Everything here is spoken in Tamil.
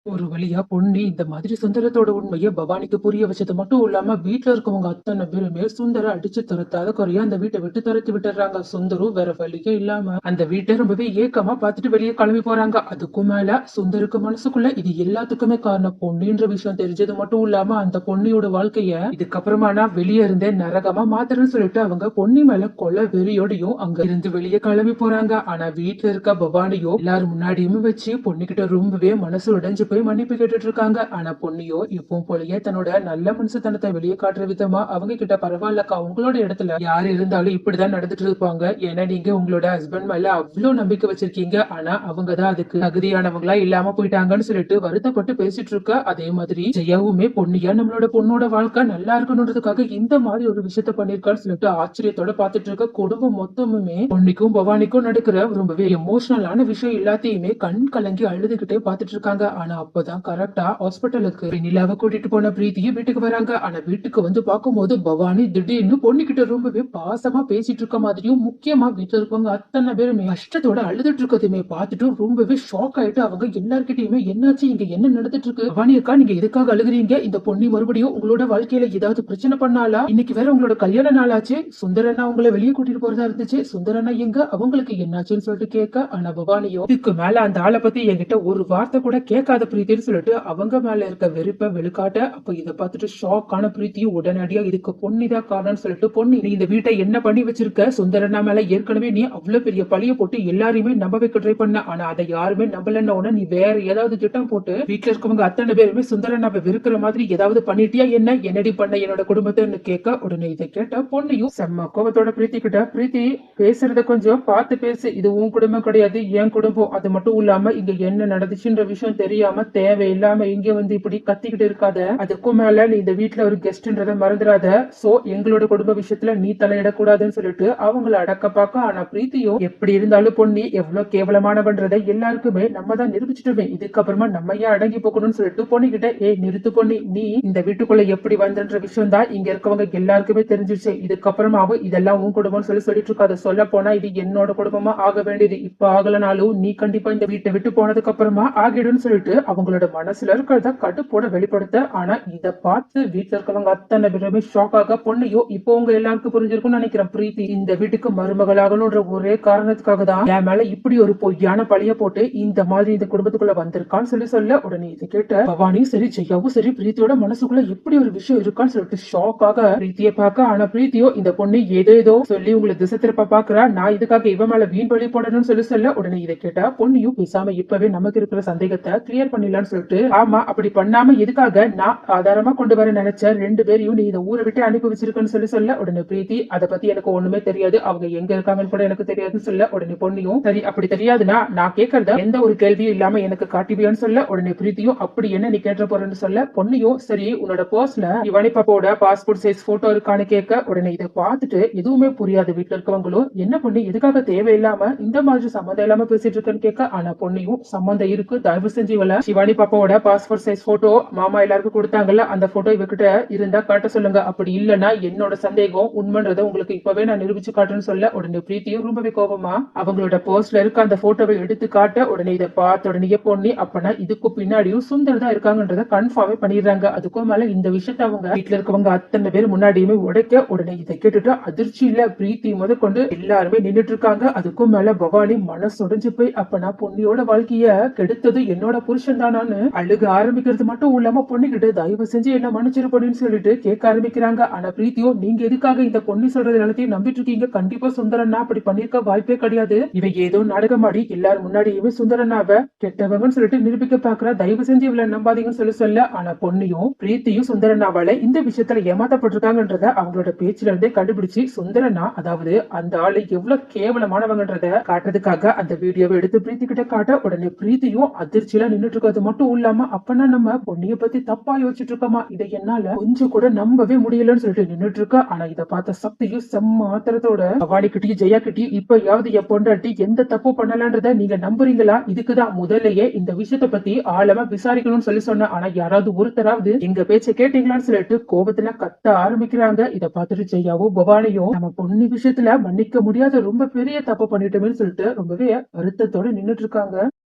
ஒரு வழியா பொன்னி இந்த மாதிரி சுந்தரத்தோட உண்மைய பவானிக்கு புரிய வச்சது மட்டும் இல்லாம வீட்டுல இருக்கவங்க அத்தனை பேருமே சுந்தர அடிச்சு துரத்தாத குறையா அந்த வீட்டை விட்டு துரத்தி விட்டுறாங்க. சுந்தரும் வேற வழியே இல்லாம அந்த வீட்டை ரொம்பவே ஏக்கமா பார்த்துட்டு வெளியே கிளம்பி போறாங்க. அதுக்கும் மேல சுந்தருக்கு மனசுக்குள்ள இது எல்லாத்துக்குமே காரணம் பொன்னின்ற விஷயம் தெரிஞ்சது மட்டும் இல்லாம அந்த பொன்னியோட வாழ்க்கைய இதுக்கப்புறமா நான் வெளியே இருந்தே நரகமா மாத்துறேன்னு சொல்லிட்டு அவங்க பொன்னி மேல கொலை வெறியோடையும் அங்க இருந்து வெளியே கிளம்பி போறாங்க. ஆனா வீட்டுல இருக்க பவானியோ எல்லாரும் முன்னாடியுமே வச்சு பொண்ணுகிட்ட ரொம்பவே மனசு உடைஞ்சு போய் மன்னிப்பு கேட்டுட்டு இருக்காங்க. ஆனா பொன்னியோ எப்பவும் போலயே தன்னோட நல்ல மனசுத்தனத்தை வெளியே காட்டுற விதமா அவங்க கிட்ட பரவாயில்லக்கா, உங்களோட இடத்துல யாரு இருந்தாலும் இப்படிதான் நடந்துட்டு இருப்பாங்க. ஏன்னா நீங்க உங்களோட ஹஸ்பண்ட் மேல அவ்வளவு நம்பிக்கை வச்சிருக்கீங்க. ஆனா அவங்கதான் அதுக்கு தகுதியானவங்களா இல்லாம போயிட்டாங்கன்னு சொல்லிட்டு வருத்தப்பட்டு பேசிட்டு இருக்க. அதே மாதிரி ஜெயாவுமே பொன்னியா நம்மளோட பொண்ணோட வாழ்க்கை நல்லா இருக்கணுன்றதுக்காக இந்த மாதிரி ஒரு விஷயத்த பண்ணிருக்கான்னு சொல்லிட்டு ஆச்சரியத்தோட பாத்துட்டு இருக்க. குடும்பம் மொத்தமுமே பொன்னிக்கும் பவானிக்கும் நடக்கிற ரொம்பவே எமோஷனலான விஷயம் எல்லாத்தையுமே கண் கலங்கி அழுதுகிட்டே பாத்துட்டு இருக்காங்க. ஆனா அப்பதான் கரெக்டா ஹாஸ்பிட்டலுக்கு வெண்ணிலாவை கூட்டிட்டு போன பிரீத்தி வீட்டுக்கு வராங்க. ஆனா வீட்டுக்கு வந்து பார்க்கும்போது பவானி திடீர்னு பொண்ணுகிட்ட ரொம்பவே பாசமா பேசிட்டு இருக்க மாதிரியும் முக்கியமா வீட்டுல இருக்கவங்க அத்தனை பேருமே கஷ்டத்தோட அழுதுட்டு இருக்கதுமே பார்த்துட்டு ரொம்பவே ஷாக் ஆயிட்டு அவங்க எல்லார்கிட்டயுமே என்னாச்சு, இங்க என்ன நடந்துட்டு இருக்கு, பவானி அக்கா நீங்க எதுக்காக அழுகுறீங்க, இந்த பொண்ணி மறுபடியும் உங்களோட வாழ்க்கையில ஏதாவது பிரச்சனை பண்ணாலா, இன்னைக்கு வேற உங்களோட கல்யாண நாளாச்சு, சுந்தரனா உங்களை வெளியே கூட்டிட்டு போறதா இருந்துச்சு, சுந்தரனா எங்க, அவங்களுக்கு என்னாச்சுன்னு சொல்லிட்டு கேட்க. ஆனா பவானியோ இதுக்கு மேல அந்த ஆளை பத்தி என்கிட்ட ஒரு வார்த்தை கூட கேட்காத பிரீத்தின்னு சொல்லிட்டு அவங்க மேல இருக்க வெறுப்ப வெளிக்காட்ட. அப்ப இதை பார்த்துட்டு ஷாக்கான பிரீத்தியும் உடனடியா இதுக்கு பொன்னிதான் காரணம்னு சொல்லிட்டு, பொன்னி நீ இந்த வீட்டை என்ன பண்ணி வச்சிருக்க, சுந்தரனா மேல ஏற்கனவே நீ அவ்வளவு பெரிய பழிய போட்டு எல்லாரையுமே நம்ப வைக்க ட்ரை பண்ண, ஆனா அதை யாருமே நம்பலன்னா உடனே நீ வேற ஏதாவது திட்டம் போட்டு வீட்டுல இருக்கவங்க அத்தனை பேருமே சுந்தரனாவை வெறுக்கிற மாதிரி ஏதாவது பண்ணிட்டியா, என்ன என்னடி பண்ண என்னோட குடும்பத்தை கேட்க. உடனே இதை கேட்ட பொன்னியும் செம்ம கோபத்தோட பிரீத்தி கிட்ட, பிரீத்தி பேசுறத கொஞ்சம் பார்த்து பேசு, இது உன் குடும்பம் கிடையாது என் குடும்பம், அது மட்டும் இல்லாம இங்க என்ன நடந்துச்சுன்ற விஷயம் தெரியாம தேவையில்லாம இங்க வந்து இப்படி கத்திக்கிட்டு இருக்காத, அதுக்கும் மேல நீ இந்த வீட்டுல ஒரு கெஸ்ட்ன்றத மறந்துடாத, சோ எங்களோட குடும்ப விஷயத்துல நீ தலையிடக்கூடாதுன்னு சொல்லிட்டு அவங்கள அடக்க பார்க்க. ஆனா பிரீத்தியும் எப்படி இருந்தாலும் பொண்ணி எவ்வளவு கேவலமானவன்றதை எல்லாருக்குமே நம்ம தான் நிரூபிச்சுட்டுமே, இதுக்கப்புறமா நம்ம ஏன் அடங்கி போக்கணும்னு சொல்லிட்டு பொண்ணிக்கிட்ட நிறுத்து பொண்ணி, நீ இந்த வீட்டுக்குள்ள எப்படி வந்தன்ற விஷயம் தான் இங்க இருக்கவங்க எல்லாருக்குமே தெரிஞ்சிருச்சு, இதுக்கப்புறமாவும் இதெல்லாம் உன் குடும்பம்னு சொல்லிட்டு இருக்காது, சொல்ல போனா இது என்னோட குடும்பமா ஆக வேண்டியது, இப்ப ஆகலனாலும் நீ கண்டிப்பா இந்த வீட்டை விட்டு போனதுக்கு அப்புறமா ஆகிடும்னு சொல்லிட்டு அவங்களோட மனசுல இருக்கிறத கடுப்போட வெளிப்படுத்த. ஆனா இத பார்த்து வீட்டுல இருக்கவங்க அத்தனை பேருமே ஷாக் ஆக. பொண்ணையோ இப்போ உங்க எல்லாருக்கும் புரிஞ்சிருக்கும்னு நினைக்கிறேன், பிரீத்தி இந்த வீட்டுக்கு மருமகளாகணும்ன்ற ஒரே காரணத்துக்காக தான் என் மேல இப்படி ஒரு பொய்யான பழிய போட்டு இந்த மாதிரி இந்த குடும்பத்துக்குள்ள வந்திருக்கான்னு சொல்ல. உடனே இதை கேட்ட பவானியும் சரி ஜெயாவும் சரி பிரீத்தியோட மனசுக்குள்ள இப்படி ஒரு விஷயம் இருக்கான்னு சொல்லிட்டு ஷாக் ஆக பிரீத்தியை பார்க்க. ஆனா பிரீத்தியோ இந்த பொண்ணு ஏதோ சொல்லி உங்களை திசை திருப்ப பாக்குறா, நான் இதுக்காக இவ மேல வீண் பழி போடணும்னு சொல்ல. உடனே இதை கேட்டா பொண்ணியும் பேசாம இப்பவே நமக்கு இருக்கிற சந்தேகத்தை கிளியர் பண்ணிடலாம்னு சொல்லிட்டு, ஆமா அப்படி பண்ணாம எதுக்காக நான் ஆதாரமா கொண்டு வர நினைச்ச ரெண்டு பேரையும் நீ இந்த ஊரை விட்டு அனுப்பி வச்சிருக்கன்னு சொல்ல. உடனே பிரீத்தி அதை பத்தி எனக்கு ஒண்ணுமே தெரியாது, அவங்க எங்க இருக்காங்கன்னு கூட எனக்கு தெரியாதுன்னு சொல்ல. உடனே பொண்ணியும் சரி அப்படி தெரியாதுன்னா நான் கேட்கறத எந்த ஒரு கேள்வியும் இல்லாம எனக்கு காட்டுவியான்னு சொல்ல. உடனே பிரீத்தியும் அப்படி என்ன நீ கேட்ட போறேன்னு சொல்ல. பொண்ணியும் சரி உன்னோட பர்ஸ்ல இவனி பாப்பாவோட பாஸ்போர்ட் சைஸ் போட்டோ இருக்கான்னு கேட்க. உடனே இதை பார்த்துட்டு எதுவுமே புரியாது வீட்டுல இருக்கவங்களும், என்ன பண்ணி எதுக்காக தேவையில்லாம இந்த மாதிரி சம்மந்தம் இல்லாம பேசிட்டு இருக்கேன்னு கேட்க. ஆனா பொண்ணியும் சம்மந்தம் இருக்கு, தயவு செஞ்சு இவள சிவானி பாப்பாவோட பாஸ்போர்ட் சைஸ் போட்டோ மாமா எல்லாருக்கும் கொடுத்தாங்கல்ல அந்த போட்டோ இவகிட்ட இருந்தா காட்ட சொல்லுங்க, அப்படி இல்லன்னா என்னோட சந்தேகம் உண்மைன்றதை உங்களுக்கு இப்பவே நான் நிரூபிச்சு காட்டுன்னு சொல்ல. உடனே பிரீத்தியும் ரொம்பவே கோபமா அவங்களோட பர்ஸ்ல இருக்க அந்த போட்டோவை எடுத்து காட்ட. உடனே இதை பார்த்த உடனே பொண்ணி அப்பனா இதுக்கு பின்னாடியும் சுந்தர் தான் இருக்காங்கன்றத கன்ஃபார்மே பண்ணிடுறாங்க. அதுக்கும் மேல இந்த விஷயத்த அவங்க வீட்டுல இருக்கவங்க அத்தனை பேர் முன்னாடியுமே உடைக்க. உடனே இதை கேட்டுட்டு அதிர்ச்சியில பிரீத்தி முதற்கொண்டு எல்லாருமே நின்றுட்டு இருக்காங்க. அதுக்கும் மேல பவானி மனசு உடைஞ்சு போய் அப்பனா பொன்னியோட வாழ்க்கைய கெடுத்தது என்னோட புருஷன் தானான்னு அழுக ஆரம்பிக்கிறது மட்டும் இல்லாம பொண்ணுகிட்ட தயவு செஞ்சு என்ன மன்னிச்சிரு பொண்ணுன்னு சொல்லிட்டு கேட்க ஆரம்பிக்கிறாங்க. ஆனா பிரீத்தியோ நீங்க எதுக்காக இந்த பொண்ணு சொல்றது எல்லாத்தையும் நம்பிட்டு இருக்கீங்க, கண்டிப்பா சுந்தரண்ணா அப்படி பண்ணிருக்க வாய்ப்பே கிடையாது, இவ ஏதோ நாடகமாடி எல்லாரும் முன்னாடியுமே சுந்தரண்ணாவை கெட்டவங்கன்னு சொல்லிட்டு நிரூபிக்க பாக்குறா, தயவு செஞ்சு இவ்வளவு நம்பாதீங்கன்னு சொல்ல. ஆனா பொண்ணையும் பிரீத்தியும் சுந்தரண்ணாவால இந்த விஷயத்துல ஏமாத்தப்பட்டிருக்காங்கன்றத அவங்களோட பேச்சுல இருந்தே கண்டுபிடிச்சு சுந்தரண்ணா அதாவது அந்த ஆளு எவ்வளவு கேவலமானவங்கன்றத காட்டுறதுக்காக அந்த வீடியோவை எடுத்து பிரீத்தி கிட்ட காட்ட. உடனே பிரீத்தியும் அதிர்ச்சியில நின்றுட்டு இருக்கிறது மட்டும் இல்லாம அப்பனா நம்ம பொண்ணிய பத்தி தப்பா யோசிச்சுட்டு இருக்கோமா, இதை என்னால கொஞ்சம் கூட நம்பவே முடியலன்னு சொல்லிட்டு நின்றுட்டு இருக்க. ஆனா இதை பார்த்த சக்தியும் செம்ம ஆத்திரத்தோட பவானி கிட்டயும் ஜெயா கிட்டயும் இப்பயாவது என் பொண்டாட்டி எந்த தப்பு பண்ணலான்றத நீங்க நம்புறீங்களா, இதுக்குதான் முதல்லயே இந்த விஷயத்த பத்தி ஆழமா விசாரிக்கணும்னு சொன்ன, ஆனா யாராவது ஒருத்தராவது எங்க பேச்ச கேட்டீங்களான்னு சொல்லிட்டு கோபத்துல கத்த ஆரம்பிக்கிறாங்க. இதை பார்த்துட்டு ஜெயாவும் பவானியும் நம்ம பொண்ணு விஷயத்துல மன்னிக்க முடியாத ரொம்ப பெரிய தப்பு பண்ணிட்டோமேன்னு சொல்லிட்டு ரொம்பவே வருத்தத்தோட நின்னுட்டு இருக்காங்க.